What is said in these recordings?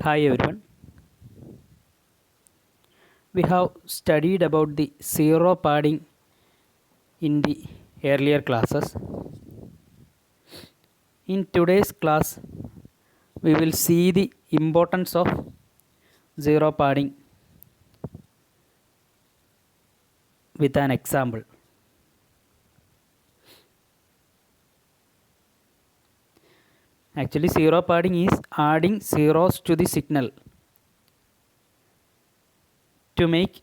Hi everyone. We have studied about the zero padding in the earlier classes. In today's class, we will see the importance of zero padding with an example. Actually, zero padding is adding zeros to the signal to make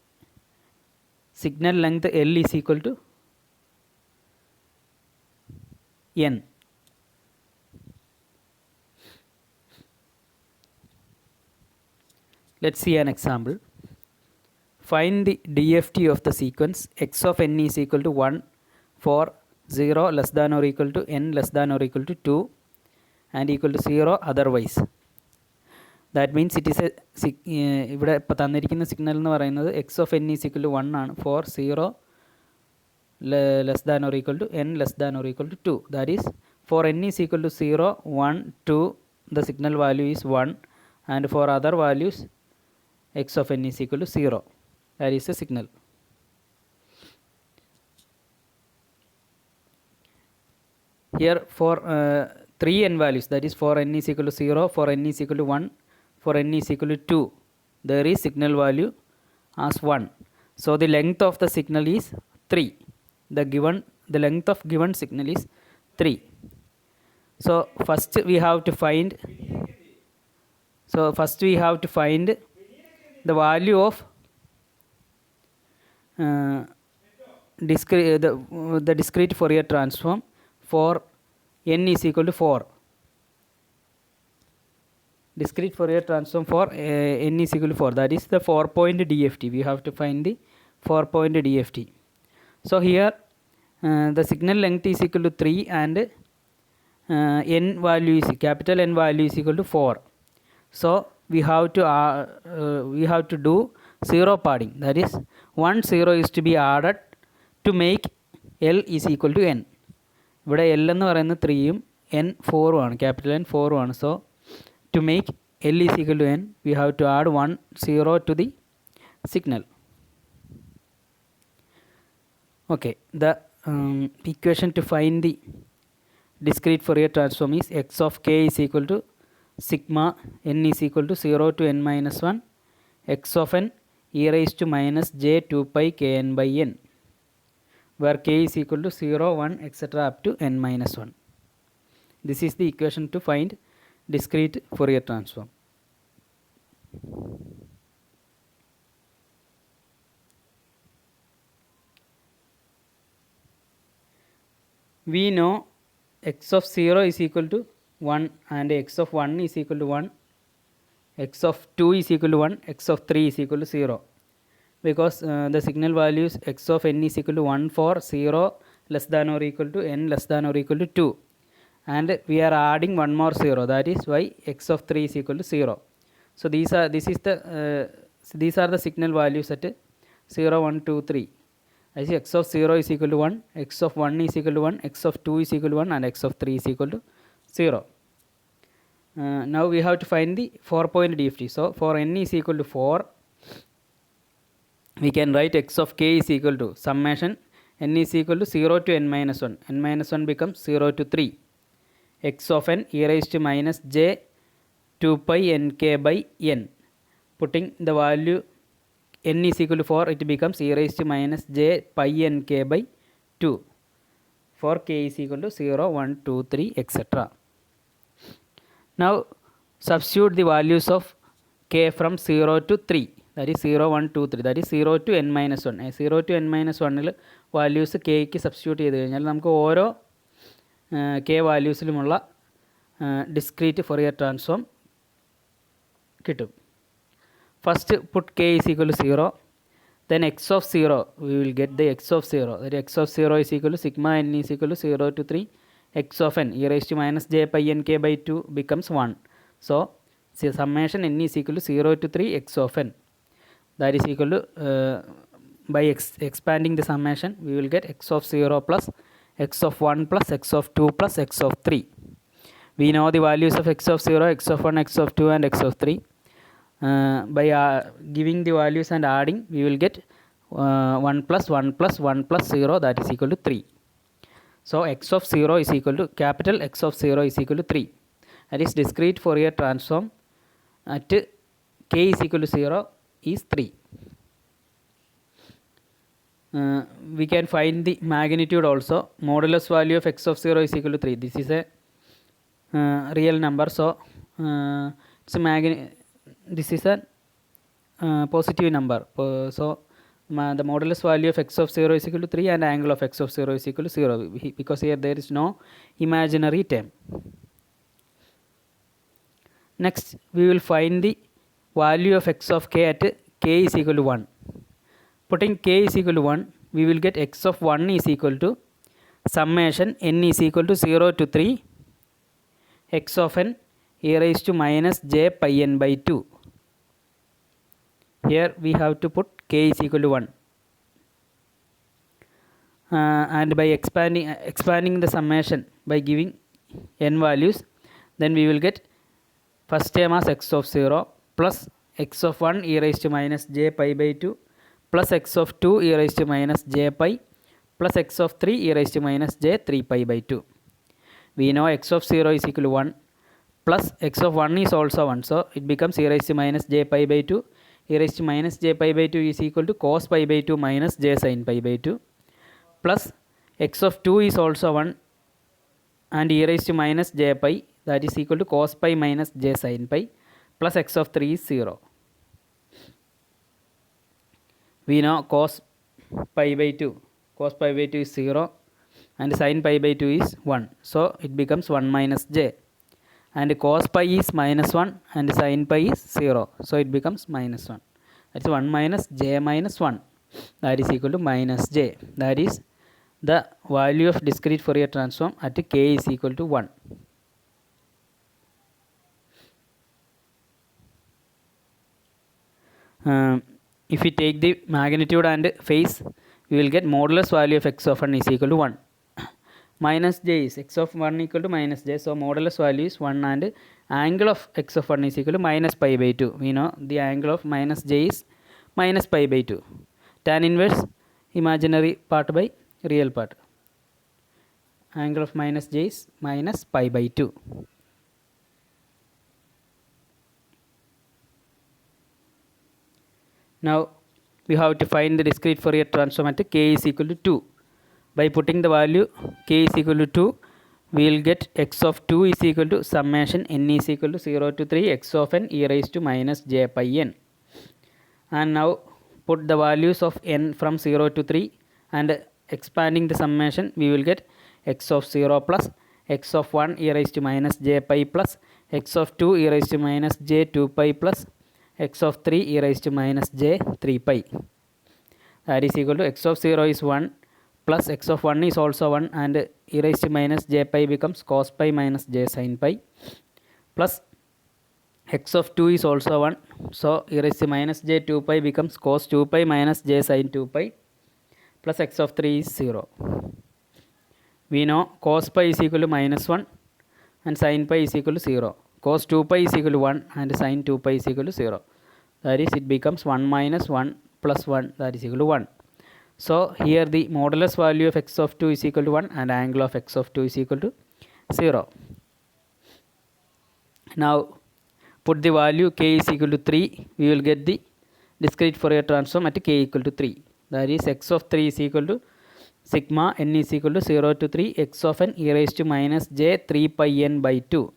signal length L is equal to N. Let's see an example. Find the DFT of the sequence x of n is equal to 1 for 0 less than or equal to n less than or equal to 2 and equal to 0 otherwise. That means it is a ഇവിടെ ഇപ്പോൾ തന്നിരിക്കുന്ന signal എന്ന് പറയുന്നത് x of n is equal to 1 ആണ് for 0 less than or equal to n less than or equal to 2. That is for n is equal to 0 1 2 the signal value is 1 and for other values x of n is equal to 0. That is the signal. Here for 3n values, that is for n is equal to 0, for n is equal to 1, for n is equal to 2, there is signal value as 1. So the length of the signal is 3. The length of given signal is 3. So first we have to find the value of the discrete Fourier transform for n is equal to 4. Discrete Fourier transform for n is equal to 4. That is the 4-point DFT. We have to find the 4-point DFT. So here the signal length is equal to 3 and n value is capital N value is equal to 4. So we have to do zero padding. That is 1 0 is to be added to make L is equal to n. ഇവിടെ L എന്ന് പറയുന്നത് 3ഉം n 4ഉം ആണ്, capital N 4ഉം ആണ്. So to make L is equal to n, we have to add 1 0 to the signal. Okay, the equation to find the discrete Fourier transform is x of k is equal to sigma n is equal to 0 to n minus 1 x of n e raised to minus j 2 pi kn by n, where k is equal to 0, 1, etc. up to n minus 1. This is the equation to find discrete Fourier transform. We know x of 0 is equal to 1 and x of 1 is equal to 1, x of 2 is equal to 1, x of 3 is equal to 0, because the signal values x of n is equal to 1 for 0 less than or equal to n less than or equal to 2, and we are adding one more 0, that is why x of 3 is equal to 0. So these are the signal values at 0 1 2 3. I see x of 0 is equal to 1, x of 1 is equal to 1, x of 2 is equal to 1 and x of 3 is equal to 0. Now we have to find the 4-point DFT. So for n is equal to 4, we can write x of k is equal to summation n is equal to 0 to n minus 1. N minus 1 becomes 0 to 3. X of n e raised to minus j 2 pi nk by n. Putting the value n is equal to 4, it becomes e raised to minus j pi nk by 2 for k is equal to 0, 1, 2, 3, etc. Now substitute the values of k from 0 to 3, that is 0, 1, 2, 3, that is 0 to n minus 1. 0 to n minus 1 values k ക്ക് substitute ചെയ്ത് കഴിഞ്ഞാൽ നമുക്ക് ഓരോ k വാല്യൂസിലുമുള്ള discrete Fourier transform കിട്ടും. First put k is equal to 0, then x of 0, we will get the x of 0, that x of 0 is equal to sigma n is equal to 0 to 3 x of n e raised to minus j pi n k by 2 becomes 1. So summation n is equal to 0 to 3 x of n, that is equal to by expanding the summation we will get x of 0 plus x of 1 plus x of 2 plus x of 3. We know the values of x of 0, x of 1, x of 2 and x of 3. by giving the values and adding, we will get 1 plus 1 plus 1 plus 0, that is equal to 3. So x of 0 is equal to capital X of 0 is equal to 3. That is discrete Fourier transform at k is equal to 0 is 3. We can find the magnitude also. Modulus value of x of 0 is equal to 3. This is a real number, so this is a positive number. So the modulus value of x of 0 is equal to 3 and angle of x of 0 is equal to 0, because here there is no imaginary term. Next, we will find the value of x of k at k is equal to 1. Putting k is equal to 1, we will get x of 1 is equal to summation n is equal to 0 to 3 x of n e raised to minus j pi n by 2. Here we have to put k is equal to 1. And by expanding the summation by giving n values, then we will get first term as x of 0 plus x of 1 e raised to minus j pi by 2 plus x of 2 e raised to minus j pi plus x of 3 e raised to minus j 3 pi by 2. We know x of 0 is equal to 1 plus x of 1 is also 1, so it becomes e raised to minus j pi by 2. E raised to minus j pi by 2 is equal to cos pi by 2 minus j sin pi by 2 plus x of 2 is also 1 and e raised to minus j pi, that is equal to cos pi minus j sin pi plus x of 3 is 0. We know cos pi by 2 is 0 and sin pi by 2 is 1, so it becomes 1 minus j, and cos pi is minus 1 and sin pi is 0, so it becomes minus 1. That's 1 minus j minus 1, that is equal to minus j. That is the value of discrete Fourier transform at k is equal to 1. If we take the magnitude and phase, we will get modulus value of x of 1 is equal to 1. Minus j is x of 1 equal to minus j, so modulus value is 1 and angle of x of 1 is equal to minus pi by 2. We know the angle of minus j is minus pi by 2. Tan inverse imaginary part by real part. Angle of minus j is minus pi by 2. Now we have to find the discrete Fourier transform at k is equal to 2. By putting the value k is equal to 2, we will get x of 2 is equal to summation n is equal to 0 to 3 x of n e raised to minus j pi n. And now put the values of n from 0 to 3 and expanding the summation, we will get x of 0 plus x of 1 e raised to minus j pi plus x of 2 e raised to minus j 2 pi plus x of 3 e raised to minus j 3 pi. That is equal to x of 0 is 1 plus x of 1 is also 1 and e raised to minus j pi becomes cos pi minus j sin pi plus x of 2 is also 1, so e raised to minus j 2 pi becomes cos 2 pi minus j sin 2 pi plus x of 3 is 0. We know cos pi is equal to minus 1 and sin pi is equal to 0. Cos 2 pi is equal to 1 and sin 2 pi is equal to 0. That is, it becomes 1 minus 1 plus 1, that is equal to 1. So here the modulus value of x of 2 is equal to 1 and angle of x of 2 is equal to 0. Now put the value k is equal to 3, we will get the discrete Fourier transform at k equal to 3. That is, x of 3 is equal to sigma n is equal to 0 to 3 x of n e raised to minus j 3 pi n by 2.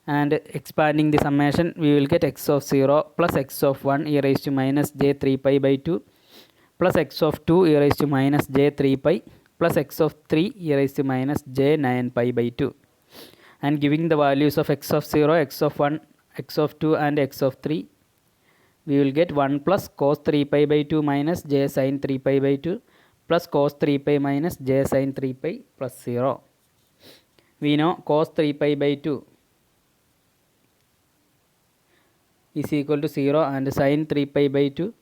And expanding the summation, we will get x of 0 plus x of 1 e raised to minus j 3 pi by 2 plus x of 2 e raised to minus j 3 pi plus x of 3 e raised to minus j 9 pi by 2. And giving the values of x of 0, x of 1, x of 2 and x of 3, we will get 1 plus cos 3 pi by 2 minus j sin 3 pi by 2 plus cos 3 pi minus j sin 3 pi plus 0. We know cos 3 pi by 2 is equal to 0 and sin 3 pi by 2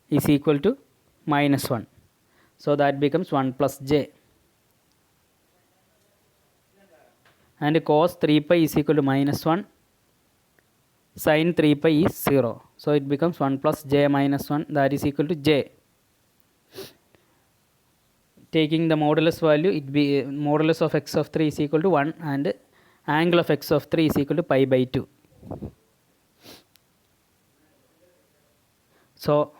is equal to minus 1. So that becomes 1 plus j. And cos 3 pi is equal to minus 1 Sin 3 pi is 0. So it becomes 1 plus j minus 1, that is equal to j. Taking the modulus value, it be modulus of x of 3 is equal to 1 and angle of x of 3 is equal to pi by 2. So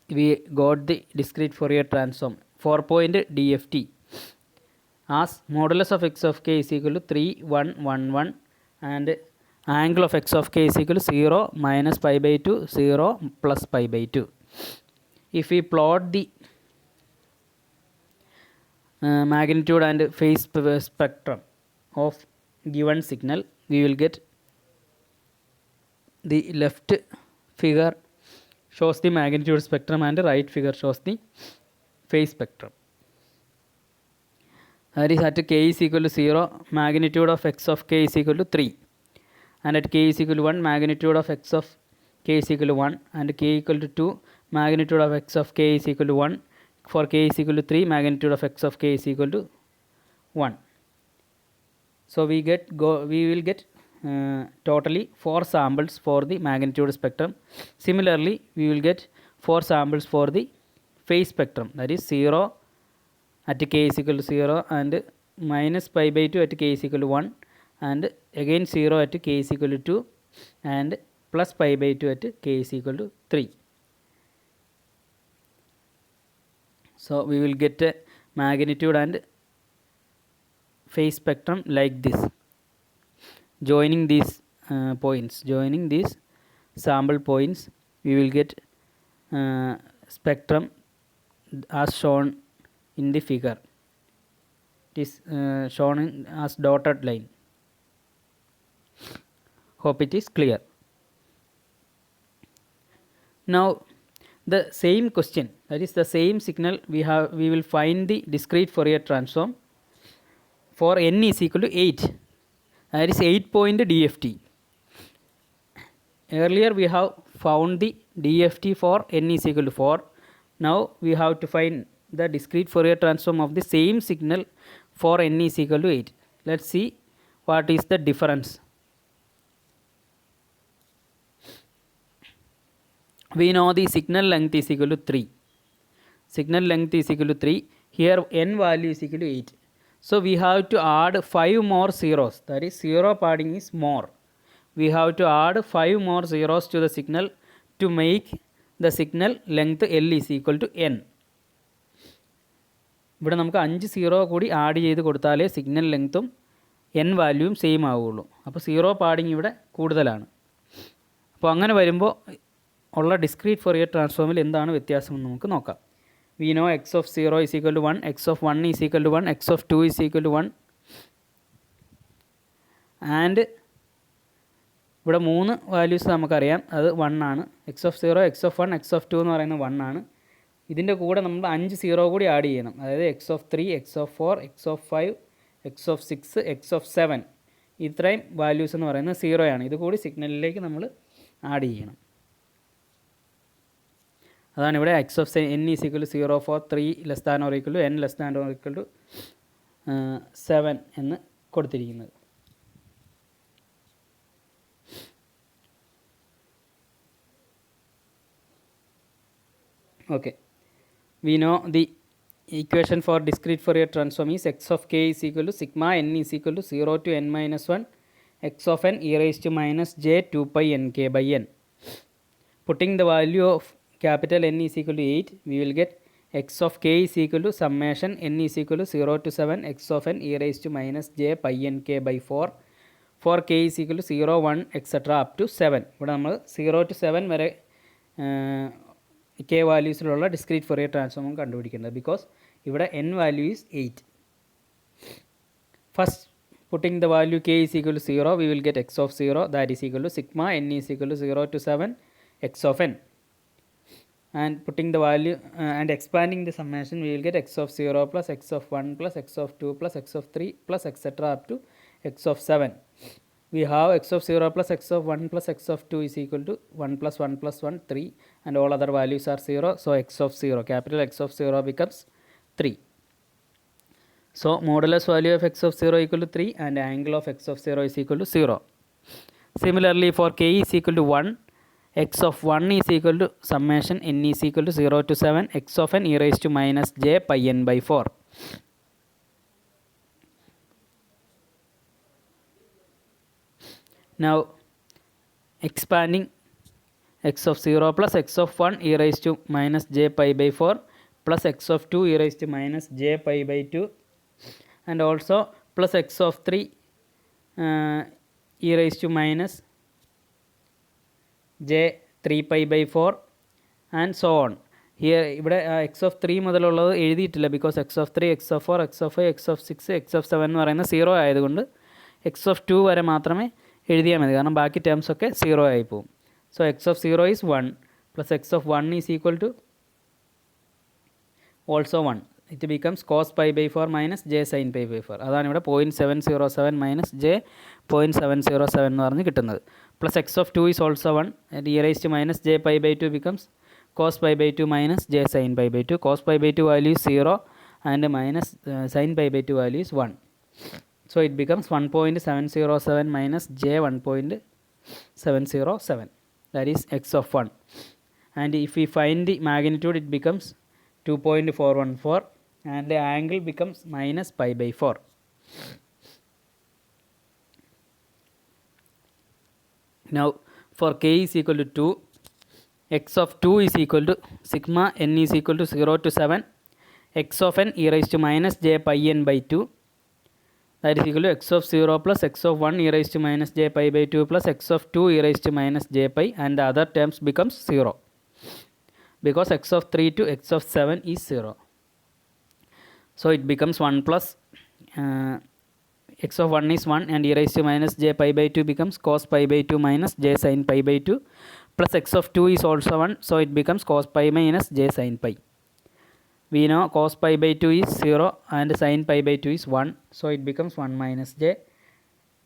we got the discrete Fourier transform 4-point DFT as modulus of x of k is equal to 3, 1, 1, 1 and angle of x of k is equal to 0, minus pi by 2, 0, plus pi by 2. If we plot the magnitude and phase spectrum of given signal, we will get the left figure shows the magnitude spectrum and the right figure shows the phase spectrum. That is, at k is equal to 0, magnitude of x of k is equal to 3, and at k is equal to 1, magnitude of x of k is equal to 1, and k equal to 2, magnitude of x of k is equal to 1. For k is equal to 3, magnitude of x of k is equal to 1. So we will get totally 4 samples for the magnitude spectrum. Similarly, we will get 4 samples for the phase spectrum, that is 0 at k is equal to 0 and minus pi by 2 at k is equal to 1 and again 0 at k is equal to 2 and plus pi by 2 at k is equal to 3. So we will get a magnitude and phase spectrum like this. Joining these joining these sample points, we will get spectrum as shown in the figure. It is shown as dotted line. Hope it is clear. Now the same question, that is the same signal, we will find the discrete Fourier transform for n is equal to 8, that is 8-point DFT. Earlier we have found the DFT for n is equal to 4. Now we have to find the discrete Fourier transform of the same signal for n is equal to 8. Let's see what is the difference. We know the signal length is equal to 3. Signal length is equal to 3. Here n value is equal to 8. So we have to add 5 more zeros. That is, 0 padding is more. We have to add 5 more zeros to the signal to make the signal length L is equal to n. ഇവിടെ നമുക്ക് 5 zero കൂടി add ചെയ്ത് കൊടുത്താലേ signal ലെങ്ത്തും n വാല്യൂവും same ആവുകയുള്ളൂ. അപ്പോൾ zero padding ഇവിടെ കൂടുതലാണ്. അപ്പോൾ അങ്ങനെ വരുമ്പോൾ ഉള്ള ഡിസ്ക്രീറ്റ് Fourier ട്രാൻസ്ഫോമിൽ എന്താണ് വ്യത്യാസമെന്ന് നമുക്ക് നോക്കാം. We know x of 0 is equal to 1, x of 1 is equal to 1, x of 2 is equal to 1 and ഇവിടെ 3 വാല്യൂസ് നമുക്കറിയാം, അത് 1 ആണ്. x of 0, x of 1, x of 2 എന്ന് പറയുന്നത് 1 ആണ്. ഇതിൻ്റെ കൂടെ നമ്മൾ 5 സീറോ കൂടി ആഡ് ചെയ്യണം, അതായത് x of 3, x of 4, x of 5, x of 6, x of 7, ഇത്രയും വാല്യൂസ് എന്ന് പറയുന്നത് 0 ആണ്. ഇത് കൂടി സിഗ്നലിലേക്ക് നമ്മൾ ആഡ് ചെയ്യണം. അതാണ് ഇവിടെ x of n is equal to 0 for 3 less than or equal to n less than or equal to 7 എന്ന് കൊടുത്തിരിക്കുന്നത്. Okay, we know the equation for discrete Fourier transform is x of k is equal to sigma n is equal to 0 to n minus 1 x of n e raised to minus j 2 pi n k by n. Putting the value of capital N is equal to 8, we will get x of k is equal to summation n is equal to 0 to 7 x of n e raised to minus j pi n k by 4 for k is equal to 0, 1 etc. up to 7. ഇവിടെ നമ്മൾ 0 to 7 വരെ k വാല്യൂസിലുള്ള discrete Fourier transform കണ്ടുപിടിക്കേണ്ടത്, because ഇവിടെ n value is 8. First, putting the value k is equal to 0, we will get x of 0, that is equal to sigma n is equal to 0 to 7 x of n. And putting the value and expanding the summation, we will get x of 0 plus x of 1 plus x of 2 plus x of 3 plus etc. up to x of 7. We have x of 0 plus x of 1 plus x of 2 is equal to 1 plus 1 plus 1, 3, and all other values are 0. So x of 0, capital X of 0 becomes 3. So modulus value of x of 0 equal to 3 and angle of x of 0 is equal to 0. Similarly, for k is equal to 1, x of 1 is equal to summation n is equal to 0 to 7 x of n e raised to minus j pi n by 4. Now, expanding x of 0 plus x of 1 e raised to minus j pi by 4 plus x of 2 e raised to minus j pi by 2 and also plus x of 3 e raised to minus j 3 pi by 4 and so on. Here ഇവിടെ X of 3 മുതലുള്ളത് എഴുതിയിട്ടില്ല because X of 3 X of 4 X of 5 X of 6 X of 7 എന്ന് പറയുന്നത് 0 ആയതുകൊണ്ട് X of 2 വരെ മാത്രമേ എഴുതിയാൽ മതി കാരണം ബാക്കി ടേംസ് ഒക്കെ 0 ആയി പോകും. So x of 0 is 1 plus x of 1 is equal to also 1. It becomes cos pi by 4 minus j sine pi by 4. അതാണ് ഇവിടെ 0.707 മൈനസ് ജെ 0.707 എന്ന് പറഞ്ഞ് കിട്ടുന്നത്. Plus x of 2 is also 1 and e raise to minus j pi by 2 becomes cos pi by 2 minus j sin pi by 2. Cos pi by 2 value is 0 and minus sin pi by 2 value is 1. So it becomes 1.707 minus j 1.707. That is x of 1. And if we find the magnitude, it becomes 2.414 and the angle becomes minus pi by 4. Now for k is equal to 2, x of 2 is equal to sigma n is equal to 0 to 7 x of n e raised to minus j pi n by 2. That is equal to x of 0 plus x of 1 e raised to minus j pi by 2 plus x of 2 e raised to minus j pi, and the other terms becomes 0 because x of 3 to x of 7 is 0. So it becomes 1 plus x of 1 is 1 and e raised to minus j pi by 2 becomes cos pi by 2 minus j sin pi by 2 plus x of 2 is also 1, so it becomes cos pi minus j sin pi. We know cos pi by 2 is 0 and sin pi by 2 is 1, so it becomes 1 minus j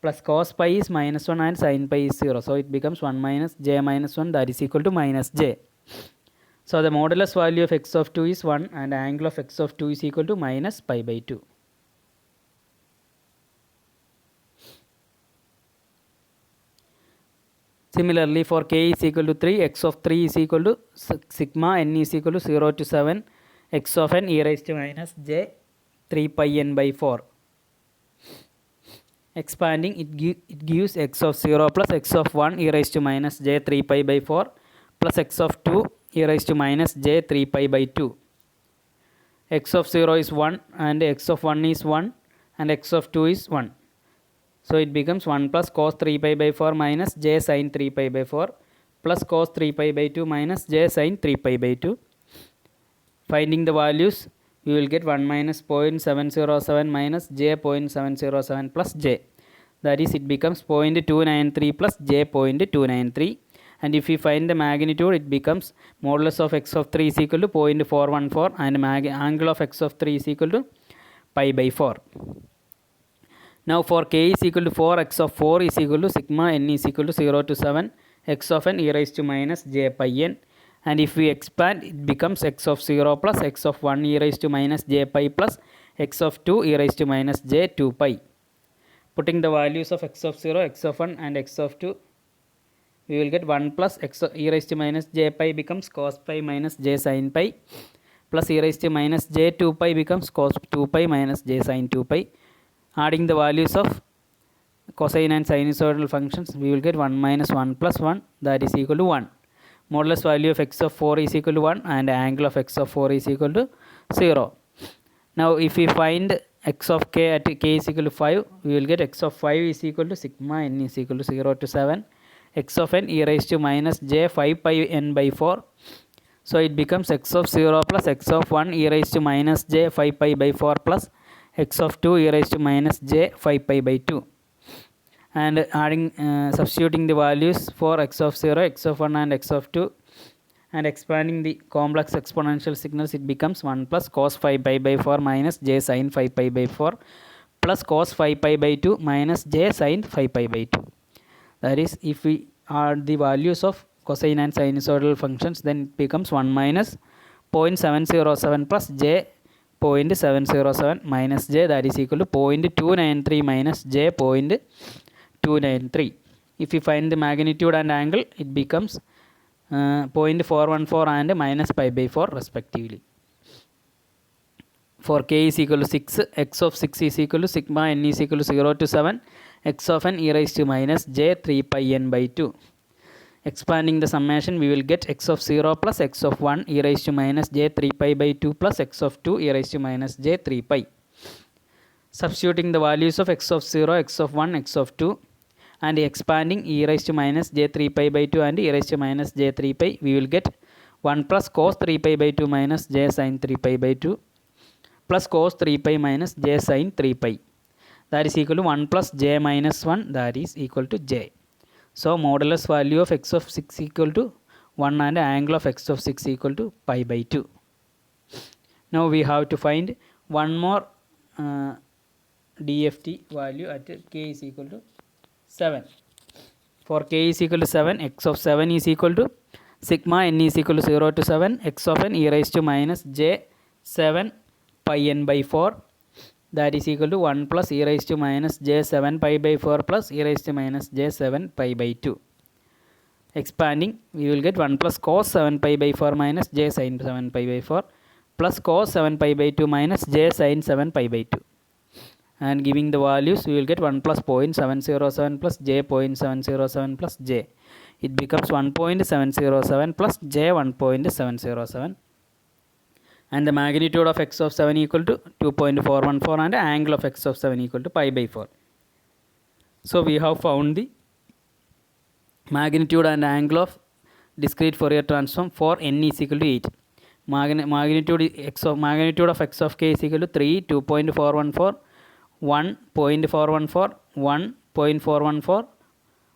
plus cos pi is minus 1 and sin pi is 0, so it becomes 1 minus j minus 1, that is equal to minus j. So the modulus value of x of 2 is 1 and angle of x of 2 is equal to minus pi by 2. Similarly, for k is equal to 3, x of 3 is equal to sigma n is equal to 0 to 7 x of n e raised to minus j 3 pi n by 4. Expanding, it gives x of 0 plus x of 1 e raised to minus j 3 pi by 4 plus x of 2 e raised to minus j 3 pi by 2. X of 0 is 1 and x of 1 is 1 and x of 2 is 1. So it becomes 1 plus cos 3 pi by 4 minus j sin 3 pi by 4 plus cos 3 pi by 2 minus j sin 3 pi by 2. Finding the values, we will get 1 minus 0.707 minus j 0.707 plus j. That is, it becomes 0.293 plus j 0.293. And if we find the magnitude, it becomes modulus of x of 3 is equal to 0.414 and angle of x of 3 is equal to pi by 4. Now for k is equal to 4, x of 4 is equal to sigma n is equal to 0 to 7 x of n e raised to minus j pi n, and if we expand, it becomes x of 0 plus x of 1 e raised to minus j pi plus x of 2 e raised to minus j 2 pi. Putting the values of x of 0, x of 1 and x of 2, we will get 1 plus x of e raised to minus j pi becomes cos pi minus j sin pi plus e raised to minus j 2 pi becomes cos 2 pi minus j sin 2 pi. Adding the values of cosine and sinusoidal functions, we will get 1 minus 1 plus 1, that is equal to 1. Modulus value of x of 4 is equal to 1 and angle of x of 4 is equal to 0. Now if we find x of k at k is equal to 5, we will get x of 5 is equal to sigma n is equal to 0 to 7 x of n e raised to minus j 5 pi n by 4. So it becomes x of 0 plus x of 1 e raised to minus j 5 pi by 4 plus x of 2 e raised to minus j 5 pi by 2. And substituting the values for x of 0, x of 1 and x of 2 and expanding the complex exponential signals, it becomes 1 plus cos 5 pi by 4 minus j sin 5 pi by 4 plus cos 5 pi by 2 minus j sin 5 pi by 2. That is, if we add the values of cosine and sinusoidal functions, then it becomes 1 minus 0.707 plus j 0.707 minus j, that is equal to 0.293 minus j 0.293. If you find the magnitude and angle, it becomes 0.414 and minus pi by 4 respectively. For k is equal to 6, x of 6 is equal to sigma n is equal to 0 to 7, x of n e raised to minus j 3 pi n by 2. Expanding the summation, we will get x of 0 plus x of 1 e raised to minus j 3 pi by 2 plus x of 2 e raised to minus j 3 pi. Substituting the values of x of 0, x of 1, x of 2 and expanding e raised to minus j 3 pi by 2 and e raised to minus j 3 pi, we will get 1 plus cos 3 pi by 2 minus j sin 3 pi by 2 plus cos 3 pi minus j sin 3 pi. That is equal to 1 plus j minus 1, that is equal to j. So modulus value of x of 6 equal to 1 and angle of x of 6 equal to pi by 2. Now we have to find one more DFT value at k is equal to 7. For k is equal to 7, x of 7 is equal to sigma n is equal to 0 to 7, x of n e raised to minus j 7 pi n by 4, that is equal to 1 plus e raised to minus j 7 pi by 4 plus e raised to minus j 7 pi by 2. Expanding, we will get 1 plus cos 7 pi by 4 minus j sin 7 pi by 4 plus cos 7 pi by 2 minus j sin 7 pi by 2. And giving the values, we will get 1 plus 0.707 plus j 0.707 plus j. It becomes 1.707 plus j 1.707. And the magnitude of x of 7 equal to 2.414 and angle of x of 7 equal to pi by 4. So we have found the magnitude and angle of discrete Fourier transform for n is equal to 8. Magnitude of x of k is equal to 3, 2.414, 1.414, 1.414,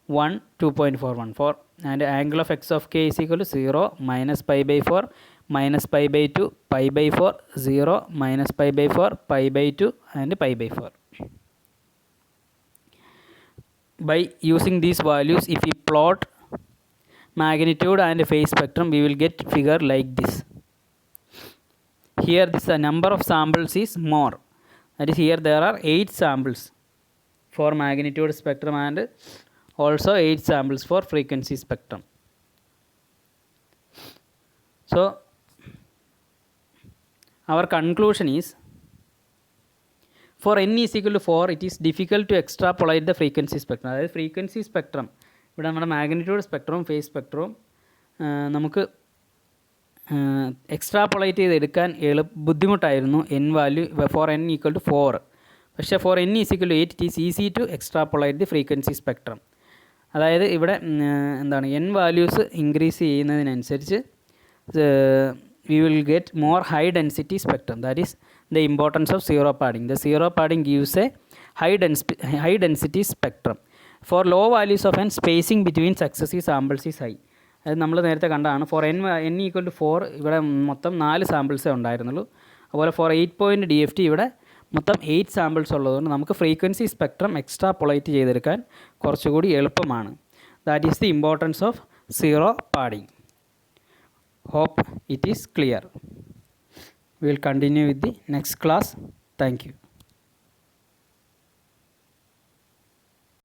1, 2.414, and angle of x of k is equal to 0, minus pi by 4, minus pi by 2, pi by 4, 0, minus pi by 4, pi by 2 and pi by 4. By using these values, if we plot magnitude and phase spectrum, we will get figure like this. Here this number of samples is more. That is, here there are 8 samples for magnitude spectrum and also 8 samples for frequency spectrum. So our conclusion is, for n is equal to 4, it is difficult to extrapolate the frequency spectrum. That is, frequency spectrum, ഇവിടെ നമ്മുടെ magnitude സ്പെക്ട്രവും face സ്പെക്ട്രവും നമുക്ക് extrapolate ചെയ്തെടുക്കാൻ ബുദ്ധിമുട്ടായിരുന്നു n value for n equal to 4. പക്ഷേ for n is equal to 8 it is easy to extrapolate the frequency spectrum. അതായത് ഇവിടെ എന്താണ് n values increase ചെയ്യുന്നതിനനുസരിച്ച് we will get more high density spectrum. That is the importance of zero padding. The zero padding gives a high density spectrum. For low values of n, spacing between successive samples is high. അത് നമ്മൾ നേരത്തെ കണ്ടതാണ്. Four n equal to 4 ഇവിടെ മൊത്തം 4 സാമ്പിൾസേ ഉണ്ടായിരുന്നുള്ളൂ. അതുപോലെ four 8 point DFT ഇവിടെ മൊത്തം 8 സാമ്പിൾസ് ഉള്ളതുകൊണ്ട് നമുക്ക് ഫ്രീക്വൻസി സ്പെക്ട്രം എക്സ്ട്രാപ്പൊളേറ്റ് ചെയ്തെടുക്കാൻ കുറച്ചുകൂടി എളുപ്പമാണ്. That is the importance of zero padding. Hope it is clear. We will continue with the next class. Thank you.